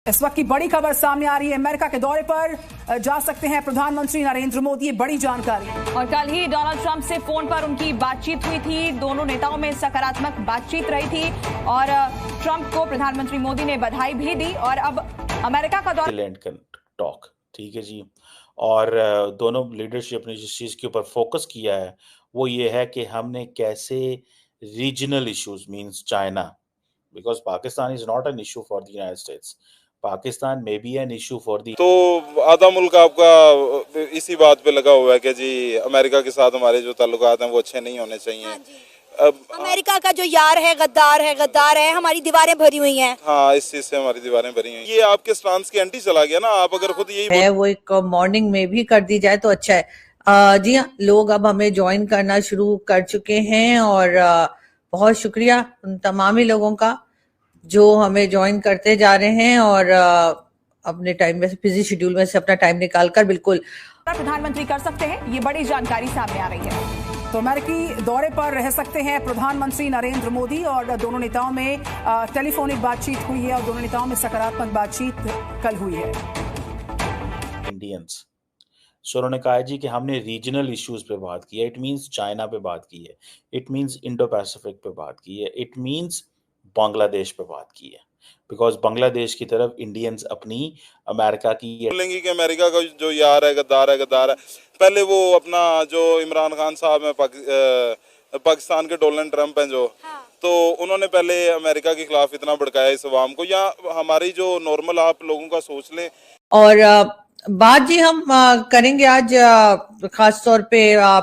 इस वक्त की बड़ी खबर सामने आ रही है। अमेरिका के दौरे पर जा सकते हैं प्रधानमंत्री नरेंद्र मोदी, ये बड़ी जानकारी। और कल ही डोनाल्ड ट्रंप से फोन पर उनकी बातचीत हुई थी। दोनों नेताओं में सकारात्मक बातचीत रही थी और ट्रंप को प्रधानमंत्री मोदी ने बधाई भी दी। और अब अमेरिका का दौरा टॉक, ठीक है जी। और दोनों लीडरशिप ने जिस चीज़ के ऊपर फोकस किया है वो ये है कि हमने कैसे regional issues means China, because Pakistan is not an issue for the United States, Pakistan may be an issue for the. तो आधा मुल्क आपका इसी बात पे लगा हुआ है कि जी अमेरिका के साथ हमारे जो ताल्लुकात हैं वो अच्छे नहीं होने चाहिए। हाँ, अब अमेरिका का जो यार है गद्दार है, हमारी दीवारें भरी हुई हैं। हाँ, इस चीज से हमारी दीवारें भरी हुई हैं। ये आपके स्टांस के एंटी चला गया ना। आप अगर खुद यही है वो एक मॉर्निंग में भी कर दी जाए तो अच्छा है। जी हाँ, लोग अब हमें ज्वाइन करना शुरू कर चुके हैं और बहुत शुक्रिया उन तमाम ही लोगों का जो हमें ज्वाइन करते जा रहे हैं और अपने टाइम में से, बिजी शेड्यूल में से अपना टाइम निकालकर बिल्कुल प्रधानमंत्री कर सकते हैं। ये बड़ी जानकारी सामने आ रही है। तो अमेरिकी दौरे पर रह सकते हैं प्रधानमंत्री नरेंद्र मोदी और दोनों नेताओं में टेलीफोनिक बातचीत हुई है और दोनों नेताओं में सकारात्मक बातचीत कल हुई है। इंडियंस सो उन्होंने कहा जी कि हमने रीजनल इश्यूज पे बात की है, इट मींस चाइना पे बात की है, इट मींस इंडो पैसिफिक पे बात की है, इट मींस बांग्लादेश पे बात की है, बिकॉज बांग्लादेश की तरफ इंडियंस अपनी अमेरिका की बोलेंगे कि अमेरिका का जो यार है गद्दार है। पहले वो अपना जो इमरान खान साहब है पाकिस्तान के डोनाल्ड ट्रंप हैं जो, हाँ। तो उन्होंने पहले अमेरिका के खिलाफ इतना भड़काया इस अवाम को, या हमारी जो नॉर्मल आप लोगों का सोच लें। और बात जी हम करेंगे आज खास तौर पे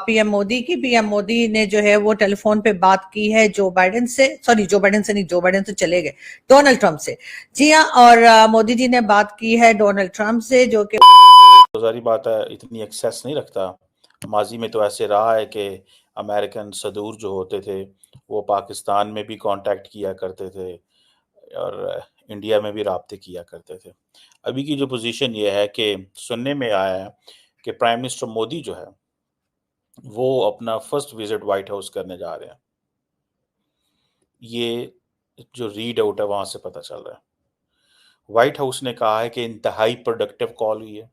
पीएम मोदी की। पीएम मोदी ने जो है वो टेलीफोन पे बात की है जो बाइडेन से चले गए, डोनाल्ड ट्रंप से। जी हाँ, और मोदी जी ने बात की है डोनाल्ड ट्रंप से, जो कि तो सारी बात है इतनी एक्सेस नहीं रखता। माजी में तो ऐसे रहा है कि अमेरिकन सदूर जो होते थे वो पाकिस्तान में भी कांटेक्ट किया करते थे और इंडिया में भी राब्ते किया करते थे। अभी की जो पोजीशन ये है कि सुनने में आया है कि प्राइम मिनिस्टर मोदी जो है वो अपना फर्स्ट विजिट व्हाइट हाउस करने जा रहे हैं। ये जो रीड आउट है वहां से पता चल रहा है। व्हाइट हाउस ने कहा है कि इंतहाई प्रोडक्टिव कॉल हुई है।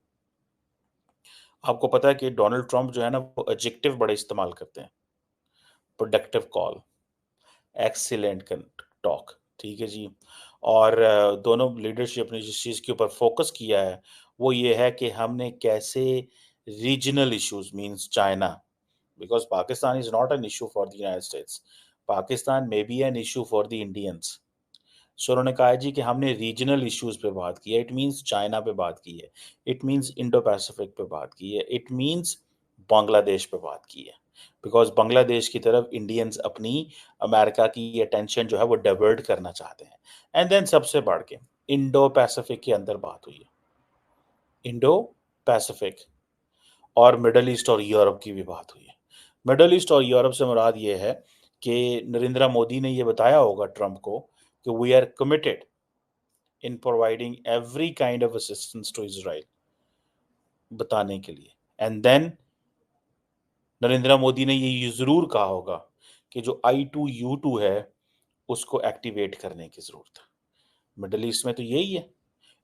आपको पता है कि डोनाल्ड ट्रंप जो है ना वो एडजेक्टिव बड़े इस्तेमाल करते हैं। प्रोडक्टिव कॉल, एक्सीलेंट टॉक, ठीक है जी। और दोनों लीडरशिप ने जिस चीज़ के ऊपर फोकस किया है वो ये है कि हमने कैसे regional issues means China, because Pakistan is not an issue for the United States, Pakistan may be an issue for the Indians. So उन्होंने कहा जी कि हमने रीजनल इश्यूज पे बात की है, इट मींस चाइना पे बात की है, इट मींस इंडो पैसिफिक पे बात की है, इट मींस बांग्लादेश पे बात की है, बिकॉज बांग्लादेश की तरफ इंडियंस अपनी अमेरिका की अटेंशन जो है वो डाइवर्ट करना चाहते हैं। एंड देन सबसे बढ़ के इंडो पैसिफिक के अंदर बात हुई है, इंडो पैसिफिक और मिडल ईस्ट और यूरोप की भी बात हुई है। मिडल ईस्ट और यूरोप से मुराद ये है कि नरेंद्र मोदी ने ये बताया होगा ट्रंप को कि we are committed in providing every kind of assistance to Israel, बताने के लिए। एंड देन नरेंद्र मोदी ने ये जरूर कहा होगा कि जो I2U2 है उसको एक्टिवेट करने की जरूरत है। मिडल ईस्ट में तो यही है।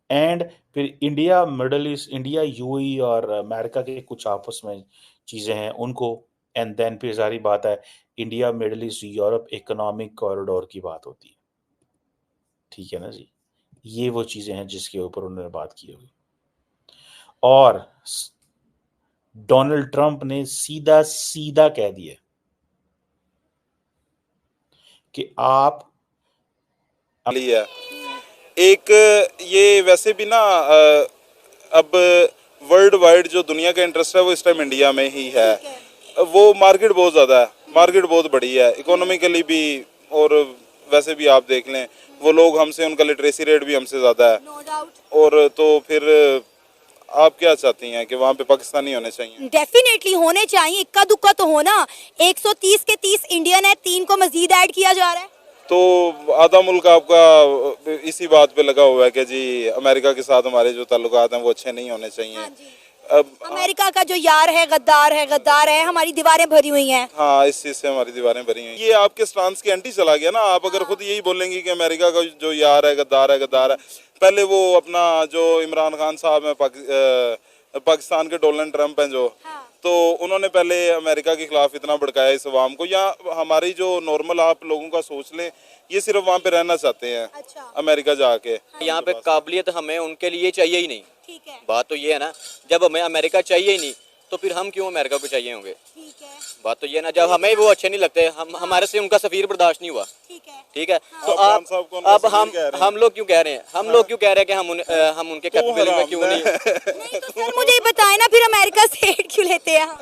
एंड फिर India, middle east, India, UAE और अमेरिका के कुछ आपस में चीज़ें हैं उनको। एंड देन फिर सारी बात है India, middle east, Europe economic corridor की बात होती है, ठीक है ना जी। ये वो चीज़ें हैं जिसके ऊपर उन्होंने बात की होगी। और डोनाल्ड ट्रंप ने सीधा सीधा कह दिया कि आप लिया एक ये वैसे भी ना अब वर्ल्ड वाइड जो दुनिया का इंटरेस्ट है वो इस टाइम इंडिया में ही है। वो मार्केट बहुत ज़्यादा है, मार्केट बहुत बड़ी है इकोनॉमिकली भी, और वैसे भी आप देख लें वो लोग हमसे, उनका लिटरेसी रेट भी हमसे ज़्यादा है। और तो फिर आप क्या चाहती हैं कि वहाँ पे पाकिस्तानी होने चाहिए? डेफिनेटली होने चाहिए, इक्का दुक्का तो होना। 130 के 30 इंडियन है, 3 को मजीद ऐड किया जा रहा है। तो आधा मुल्क आपका इसी बात पे लगा हुआ है कि जी अमेरिका के साथ हमारे जो ताल्लुकात हैं वो अच्छे नहीं होने चाहिए। हाँ, अब अमेरिका का जो यार है गद्दार है, हमारी दीवारें भरी हुई हैं। हाँ, इस चीज से हमारी दीवारें भरी हुई हैं। ये आपके स्टांस के एंटी चला गया ना। आप अगर खुद यही बोलेंगे कि अमेरिका का जो यार है गद्दार है, पहले वो अपना जो इमरान खान साहब हैं पाकिस्तान के डोनाल्ड ट्रंप हैं जो, तो उन्होंने पहले अमेरिका के खिलाफ इतना भड़काया इस अवाम को। या हमारी जो नॉर्मल आप लोगों का सोच लें, ये सिर्फ वहाँ पे रहना चाहते हैं। अच्छा। अमेरिका जाके यहाँ पे काबिलियत हमें उनके लिए चाहिए ही नहीं। ठीक है। बात तो ये है ना, जब हमें अमेरिका चाहिए ही नहीं तो फिर हम क्यों अमेरिका को चाहिए होंगे। ठीक है। बात तो ये है ना, जब हमें वो अच्छे नहीं लगते, हमारे से उनका सफीर बर्दाश्त नहीं हुआ। ठीक है। ठीक है। तो अब हम लोग क्यों कह रहे हैं, कि हम उनके कैपेबल में क्यों नहीं। नहीं तो सर मुझे बताए ना, फिर अमेरिका से एड क्यों लेते हैं हम?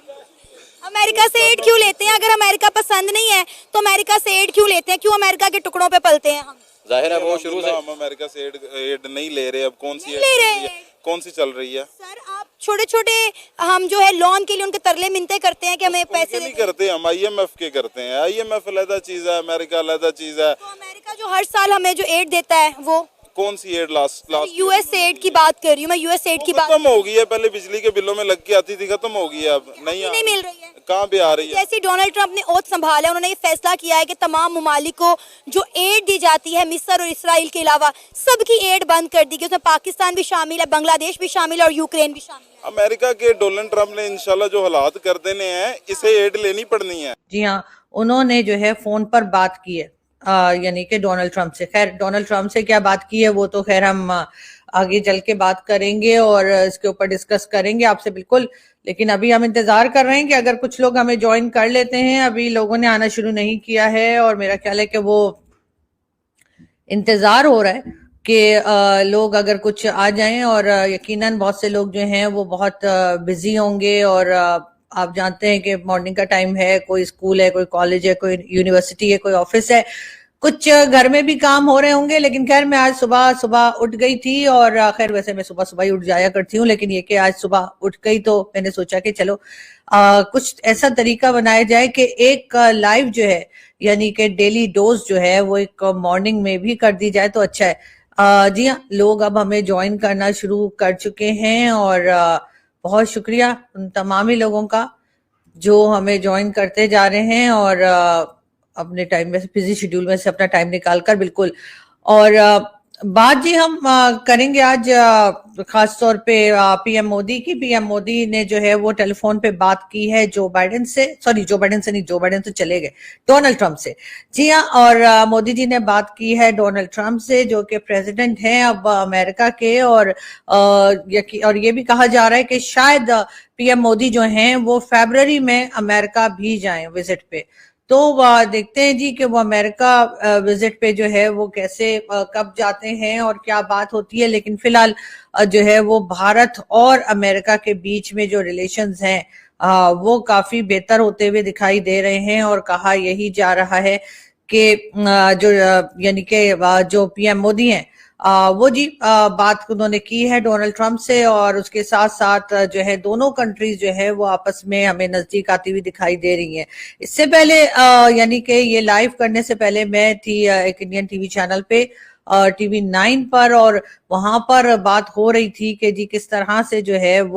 अमेरिका से एड क्यों लेते हैं? अगर अमेरिका पसंद नहीं है तो अमेरिका से एड क्यों लेते हैं? क्यों अमेरिका के टुकड़ों पे पलते हैं हम? जाहिर है वो शुरू से हम अमेरिका से एड नहीं ले रहे। अब कौन सी ले रहे हैं? कौन सी चल रही है सर? आप छोटे छोटे हम जो है लोन के लिए उनके तरले मिन्नतें करते हैं कि हमें पैसे नहीं करते, हम IMF के करते हैं। IMF अलग चीज है, अमेरिका अलग चीज है। तो अमेरिका जो हर साल हमें जो एड देता है वो कौन सी एड? लास्ट US एड की बात कर रही हूँ मैं, US एड की बात। खत्म हो गई है। पहले बिजली के बिलों में लग के आती थी, खत्म हो गई है। अब नहीं मिल रही है। कहाँ पे आ रही है? जैसे डोनाल्ड ट्रंप ने ओथ संभाला, उन्होंने ये फैसला किया है कि तमाम ममालिक को जो एड दी जाती है मिस्र और इसराइल के अलावा सबकी एड बंद कर दी गई। उसमें पाकिस्तान भी शामिल है, बांग्लादेश भी शामिल है और यूक्रेन भी शामिल है। अमेरिका के डोनाल्ड ट्रंप ने इंशाल्लाह जो हालात कर देने हैं, इसे एड लेनी पड़नी है। जी हाँ, उन्होंने जो है फोन पर बात की है, यानी कि डोनाल्ड ट्रंप से। खैर डोनाल्ड ट्रंप से क्या बात की है वो तो खैर हम आगे चल के बात करेंगे और इसके ऊपर डिस्कस करेंगे आपसे, बिल्कुल। लेकिन अभी हम इंतजार कर रहे हैं कि अगर कुछ लोग हमें ज्वाइन कर लेते हैं। अभी लोगों ने आना शुरू नहीं किया है और मेरा ख्याल है कि वो इंतजार हो रहा है कि लोग अगर कुछ आ जाएं, और यकीनन बहुत से लोग जो हैं वो बहुत बिजी होंगे। और आप जानते हैं कि मॉर्निंग का टाइम है, कोई स्कूल है, कोई कॉलेज है, कोई यूनिवर्सिटी है, कोई ऑफिस है, कुछ घर में भी काम हो रहे होंगे। लेकिन खैर मैं आज सुबह उठ गई थी, और खैर वैसे मैं सुबह ही उठ जाया करती हूँ, लेकिन ये कि आज सुबह उठ गई तो मैंने सोचा कि चलो कुछ ऐसा तरीका बनाया जाए कि एक लाइव जो है, यानी कि डेली डोज जो है वो एक मॉर्निंग में भी कर दी जाए तो अच्छा है। जी हाँ, लोग अब हमें ज्वाइन करना शुरू कर चुके हैं, और बहुत शुक्रिया उन तमाम ही लोगों का जो हमें ज्वाइन करते जा रहे हैं और अपने टाइम में से, बिजी शेड्यूल में से अपना टाइम निकाल कर, बिल्कुल। और बात जी हम करेंगे आज खास तौर पे PM मोदी की। PM मोदी ने जो है वो टेलीफोन पे बात की है जो बाइडेन तो चले गए, डोनाल्ड ट्रंप से। जी हाँ, और मोदी जी ने बात की है डोनाल्ड ट्रंप से, जो कि प्रेसिडेंट हैं अब अमेरिका के। और ये भी कहा जा रहा है कि शायद PM मोदी जो हैं वो फरवरी में अमेरिका भी जाएं विजिट पे। तो देखते हैं जी कि वो अमेरिका विजिट पे जो है वो कैसे कब जाते हैं और क्या बात होती है। लेकिन फिलहाल जो है वो भारत और अमेरिका के बीच में जो रिलेशंस हैं वो काफी बेहतर होते हुए दिखाई दे रहे हैं। और कहा यही जा रहा है कि जो यानी कि जो PM मोदी हैं वो जी बात उन्होंने की है डोनाल्ड ट्रंप से, और उसके साथ साथ जो है दोनों कंट्रीज जो है वो आपस में हमें नजदीक आती हुई दिखाई दे रही हैं। इससे पहले यानी कि ये लाइव करने से पहले मैं थी एक इंडियन टीवी चैनल पे TV9 पर, और वहां पर बात हो रही थी कि जी किस तरह से जो है वो